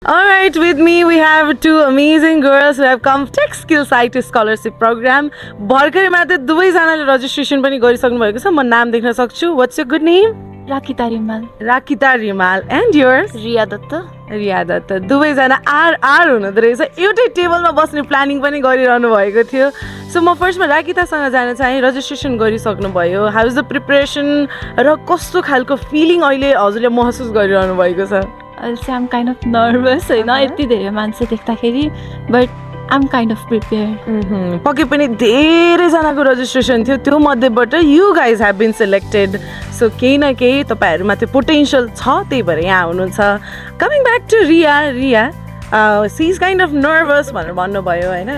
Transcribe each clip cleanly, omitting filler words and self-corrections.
All right, with me we have two amazing girls who have come Tech Skill Site Scholarship Program. भर्खरै मात्र दुवैजनाले registration पनि गरिसक्नु भएको छ. म नाम देख्न सक्छु. What's your good name? Rakita Rimal. Rakita Rimal. And yours? Riya Datta. Riya Dutt. दुवैजना आर हुनुहुँदो रहेछ. एउटै टेबलमा बस्ने प्लानिङ पनि गरिरहनु भएको थियो. सो म फर्स्टमा राकितासँग जान चाहेँ. रजिस्ट्रेसन गरिसक्नुभयो. हाउ इज द प्रिपरेसन र कस्तो खालको फिलिङ अहिले हजुरले महसुस गरिरहनु भएको छ? I'll say I'm kind of nervous होइन यति धेरै मान्छे देख्दाखेरि but I'm kind of prepared. पक्कै पनि धेरैजनाको रजिस्ट्रेसन थियो. त्यो मध्येबाट you guys have been selected. So केही न केही तपाईँहरूमा त्यो पोटेन्सियल छ, त्यही भएर यहाँ हुनुहुन्छ. Coming back to Riya she is kind of nervous भनेर भन्नुभयो होइन.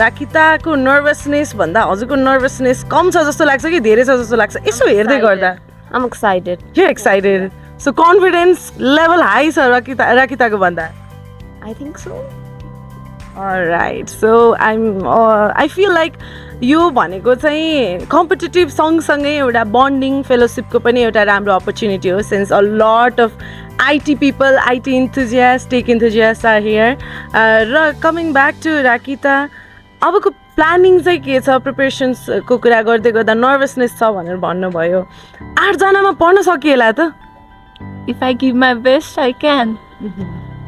राकिताको नर्भसनेस भन्दा हजुरको नर्भसनेस कम छ जस्तो लाग्छ कि धेरै छ जस्तो लाग्छ यसो हेर्दै गर्दा? I'm excited. You're excited. So confidence level high छ राकिताको भन्दा? I think so. Alright, so I feel like यो भनेको चाहिँ कम्पिटिटिभ सँगसँगै एउटा बन्डिङ फेलोसिपको पनि एउटा राम्रो अपर्च्युनिटी हो. Since a lot of IT people, IT enthusiasts, tech enthusiasts are here. र कमिङ ब्याक टु राकिता, अबको प्लानिङ चाहिँ के छ? प्रिपरेसन्सको कुरा गर्दै गर्दा नर्भसनेस छ भनेर भन्नुभयो. 8जनामा पढ्न सकिएला त? If I give my best, I can.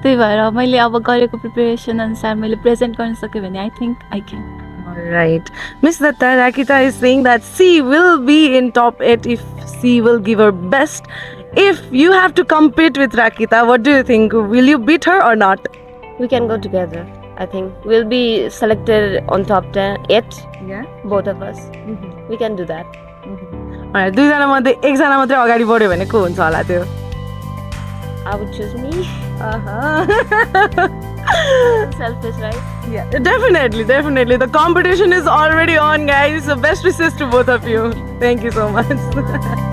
त्यही भएर मैले अब गरेको प्रिपरेसन अनुसार मैले प्रेजेन्ट गर्न सकेँ भने I think I can. Alright. Miss Datta, Rakita is saying that she will be in top 8 if she will give her best. If you have to compete with Rakita, what do you think? Will you beat her or not? We can go together. I think we'll be selected on top 10, 8, Yeah. both of us. We can do that. Alright, दुईजना मध्ये एकजना मात्रै अगाडि बढ्यो भने को हुन्छ होला त्यो? I would choose me. Selfish, right? Yeah, definitely. The competition is already on, guys. So best wishes to both of you. Thank you so much.